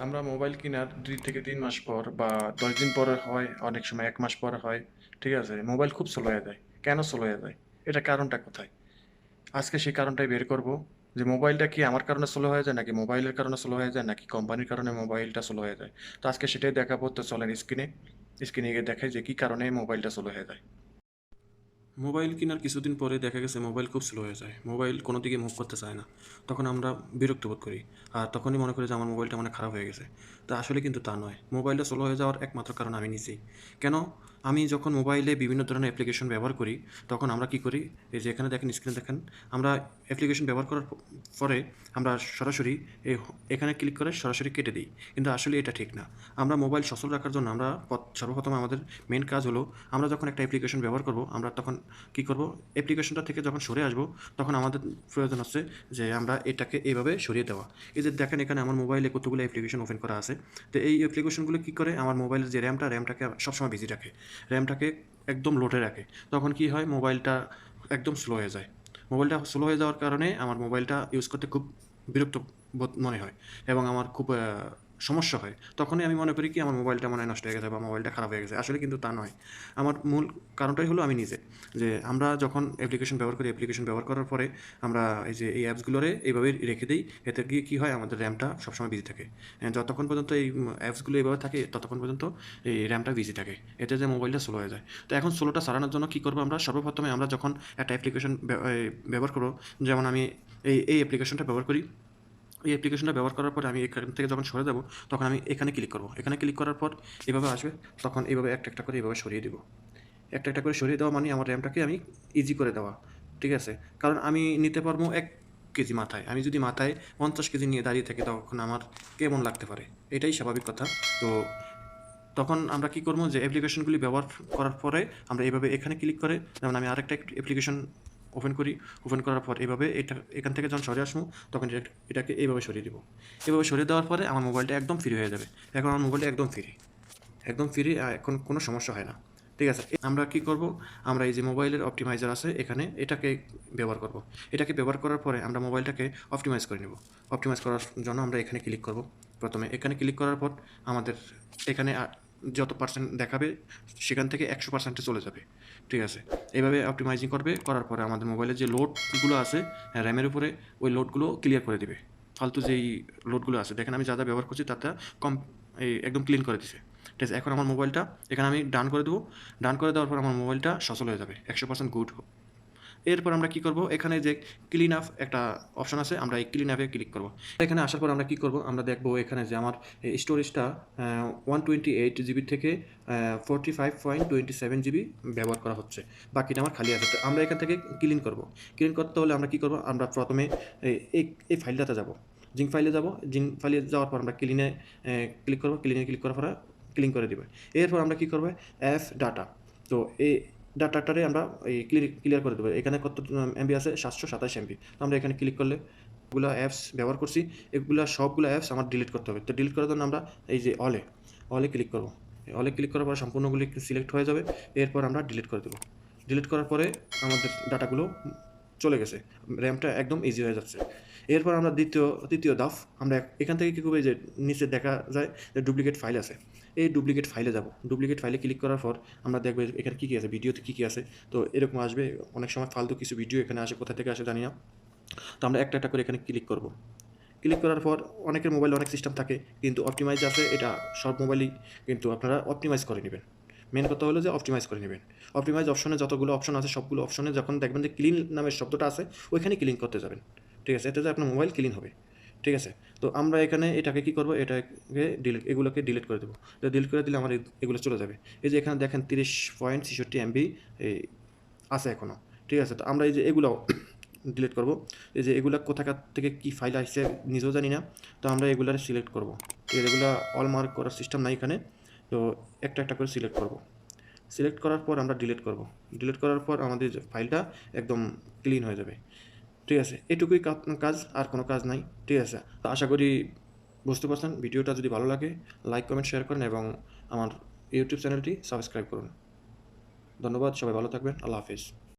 আমরা মোবাইল কেনার ২ থেকে ৩ মাস পর বা ১০ দিন পরে হয়, অনেক সময় ১ মাস পরে হয়। ঠিক আছে? মোবাইল খুব স্লো হয়ে যায়। কেন স্লো হয়ে যায়? এটার কারণটা কোথায়? আজকে সেই কারণটাই বের করব যে মোবাইলটা কি আমার কারণে স্লো হয়ে যায় নাকি মোবাইলের কারণে স্লো হয়ে যায় নাকি কোম্পানির কারণে মোবাইলটা স্লো হয়ে যায়। তো আজকে সেটাই দেখাবো। তো চলেন স্ক্রিনে গিয়ে দেখাই যে কি কারণে মোবাইলটা স্লো হয়ে যায়। মোবাইল কেনার কিছুদিন পরে দেখা গেছে মোবাইল খুব স্লো হয়ে যায়। মোবাইল কোনো দিকে মুভ করতে চায় না। তখন আমরা বিরক্ত বোধ করি। আর তখনই মনে করি যে আমার মোবাইলটা মনে হয় খারাপ হয়ে গেছে। তো আসলে কিন্তু তা নয়। মোবাইলটা স্লো হয়ে যাওয়ার একমাত্র কারণ আমি নিজেই। কেন? আমি যখন মোবাইলে বিভিন্ন ধরনের অ্যাপ্লিকেশন ব্যবহার করি, তখন আমরা কি করি? এই যে এখানে দেখেন, স্ক্রিনে দেখেন, আমরা অ্যাপ্লিকেশন ব্যবহার করার পরে আমরা সরাসরি এখানে ক্লিক করে সরাসরি কেটে দিই। কিন্তু আসলে এটা ঠিক না। আমরা মোবাইল সচল রাখার জন্য আমরা সর্বপ্রথম আমাদের মেইন কাজ হলো, আমরা যখন একটা অ্যাপ্লিকেশন ব্যবহার করব, আমরা তখন কি করব? অ্যাপ্লিকেশনটা থেকে যখন সরে আসবো, তখন আমাদের প্রয়োজন হচ্ছে যে আমরা এটাকে এভাবে সরিয়ে দেওয়া। এই যে দেখেন, এখানে আমার মোবাইলে কতগুলো অ্যাপ্লিকেশন ওপেন করা আছে। তো এই অ্যাপ্লিকেশনগুলো কি করে? আমার মোবাইলের যে র্যামটাকে সবসময় বিজি রাখে। র্যামটাকে একদম লোডে রাখে। তখন কি হয়? মোবাইলটা একদম স্লো হয়ে যায়। মোবাইলটা স্লো হয়ে যাওয়ার কারণে আমার মোবাইলটা ইউজ করতে খুব বিরক্ত বোধ মনে হয় এবং আমার খুব সমস্যা হয়। তখনই আমি মনে করি কি আমার মোবাইলটা মনে হয় নষ্ট হয়ে গেছে বা মোবাইলটা খারাপ হয়ে গেছে। আসলে কিন্তু তা নয়। আমার মূল কারণটাই হলো আমি নিজে। যে আমরা যখন অ্যাপ্লিকেশন ব্যবহার করি, অ্যাপ্লিকেশন ব্যবহার করার পরে আমরা এই যে এই অ্যাপসগুলোরে এইভাবেই রেখে দেই। এতে গিয়ে কী হয়? আমাদের র্যামটা সবসময় বিজি থাকে। যতক্ষণ পর্যন্ত এই অ্যাপসগুলো এভাবে থাকে, ততক্ষণ পর্যন্ত এই র্যামটা বিজি থাকে। এতে যে মোবাইলটা স্লো হয়ে যায়। তো এখন স্লোটা সারানোর জন্য কী করবো আমরা? সর্বপ্রথমে আমরা যখন একটা অ্যাপ্লিকেশন ব্যবহার করবো, যেমন আমি এই অ্যাপ্লিকেশনটা ব্যবহার করি। এই অ্যাপ্লিকেশনটা ব্যবহার করার পরে আমি এখান থেকে যখন সরে যাব, তখন আমি এখানে ক্লিক করব। এখানে ক্লিক করার পর এভাবে আসবে। তখন এভাবে একটা করে এভাবে সরিয়ে দিব। একটা করে সরিয়ে দেওয়া মানে আমার র্যামটাকে আমি ইজি করে দেওয়া। ঠিক আছে? কারণ আমি নিতে পারবো ১ কেজি মাথায়। আমি যদি মাথায় ৫০ কেজি নিয়ে দাঁড়িয়ে থাকি, তখন আমার কেমন লাগতে পারে? এটাই স্বাভাবিক কথা। তো তখন আমরা কি করবো? যে অ্যাপ্লিকেশনগুলি ব্যবহার করার পরে আমরা এভাবে এখানে ক্লিক করে, যেমন আমি আরেকটা অ্যাপ্লিকেশন ওপেন করি। ওপেন করার পর এভাবে এখান থেকে যখন সরে আসবো, তখন এটাকে এইভাবে সরিয়ে দিব। এভাবে সরিয়ে দেওয়ার পরে আমার মোবাইলটা একদম ফ্রি হয়ে যাবে। এখন আমার মোবাইলটা একদম ফ্রি। একদম ফ্রি, এখন কোনো সমস্যা হয় না। ঠিক আছে? আমরা কি করব? আমরা এই যে মোবাইলের অপটিমাইজার আছে এখানে, এটাকে ব্যবহার করব। এটাকে ব্যবহার করার পরে আমরা মোবাইলটাকে অপটিমাইজ করে নেব। অপটিমাইজ করার জন্য আমরা এখানে ক্লিক করব। প্রথমে এখানে ক্লিক করার পর আমাদের এখানে যত পার্সেন্ট দেখাবে, সেখান থেকে ১০০% এ চলে যাবে। ঠিক আছে? এভাবে অপটিমাইজিং করবে। করার পরে আমাদের মোবাইলের যে লোডগুলো আছে র্যামের উপরে, ওই লোডগুলো ক্লিয়ার করে দিবে। ফালতু যেই লোডগুলো আছে, দেখেন আমি যা ব্যবহার করছি তাতে কম একদম ক্লিন করে দিছে। ঠিক আছে? এখন আমার মোবাইলটা এখানে আমি ডান করে দেবো। ডান করে দেওয়ার পর আমার মোবাইলটা সচল হয়ে যাবে। ১০০% গুড। এরপর আমরা কি করব? এখানে যে ক্লিন আপ একটা অপশন আছে, আমরা এই ক্লিন আপে ক্লিক করব। এখানে আসার পর আমরা কি করব? আমরা দেখব এখানে যে আমার স্টোরেজটা 128 জিবি থেকে 45.27 জিবি ব্যবহার করা হচ্ছে। বাকিটা আমার খালি আছে। তো আমরা এখান থেকে ক্লিন করব। ক্লিন করতে হলে আমরা কি করব? আমরা প্রথমে এই ফাইলটাতে যাব। জিঙ্ক ফাইলে যাব। জিঙ্ক ফাইলে যাওয়ার পর আমরা ক্লিক করব। ক্লিনে ক্লিক করার পরে ক্লিন করে দিবে। এরপর আমরা কি করব? F data. তো এই ডাটাটারে আমরা ক্লিয়ার করে দেবো। এখানে কত এমবি আছে? 727 এমবি। তো আমরা এখানে ক্লিক করলে এগুলো অ্যাপস ব্যবহার করছি, সবগুলো অ্যাপস আমার ডিলিট করতে হবে। তো ডিলিট করার জন্য আমরা এই যে অলে ক্লিক করব। অলে ক্লিক করার পর সম্পূর্ণগুলি সিলেক্ট হয়ে যাবে। এরপর আমরা ডিলিট করে দেবো। ডিলিট করার পরে আমাদের ডাটাগুলো চলে গেছে। র্যামটা একদম ইজি হয়ে যাচ্ছে। এরপর আমরা তৃতীয় ধাপ, আমরা এখান থেকে কী করবো? এই যে নিচে দেখা যায় যে ডুপ্লিকেট ফাইল আছে। এই ডুপ্লিকেট ফাইলে যাব। ডুপ্লিকেট ফাইলে ক্লিক করার পর আমরা দেখবো এখানে কী আছে, ভিডিওতে কী আছে। তো এরকম আসবে। অনেক সময় ফালতু কিছু ভিডিও এখানে আসে, কোথা থেকে আসে জানি না। তো আমরা একটা করে এখানে ক্লিক করব। ক্লিক করার পর অনেকের মোবাইলে অনেক সিস্টেম থাকে, কিন্তু অপটিমাইজ আছে, এটা সব মোবাইলই কিন্তু আপনারা অপটিমাইজ করে নেবেন। মেন কথা হলো যে অপটিমাইজ করে নেবেন। অপটিমাইজ অপশনে যতগুলো অপশন আছে, সবগুলো অপশনে যখন দেখবেন যে ক্লিন নামের শব্দটা আছে, ওইখানে ক্লিন করতে যাবেন। ঠিক আছে? এতে আপনার মোবাইল ক্লিন হবে। ঠিক আছে? তো আমরা এখানে এটাকে কী করবো? এটাকে এগুলোকে ডিলিট করে দেবো। তো ডিলিট করে দিলে আমার এগুলো চলে যাবে। এই যে এখানে দেখেন 30.66 এমবি এই আছে এখনও। ঠিক আছে? তো আমরা এই যে এগুলো ডিলিট করব। এই যে এগুলা কোথাকার থেকে কী ফাইল আসছে নিজেও জানি না। তো আমরা এগুলার সিলেক্ট করব। ঠিক আছে? এগুলা অল মার্ক করার সিস্টেম নাই এখানে। তো একটা করে সিলেক্ট করব। সিলেক্ট করার পর আমরা ডিলিট করব। ডিলিট করার পর আমাদের ফাইলটা একদম ক্লিন হয়ে যাবে। ঠিক আছে? এটুকুই কাজ, আর কোনো কাজ নাই। ঠিক আছে? তো আশা করি বুঝতে পারছেন। ভিডিওটা যদি ভালো লাগে, লাইক, কমেন্ট, শেয়ার করেন এবং আমার ইউটিউব চ্যানেলটি সাবস্ক্রাইব করুন। ধন্যবাদ। সবাই ভালো থাকবেন। আল্লাহ হাফেজ।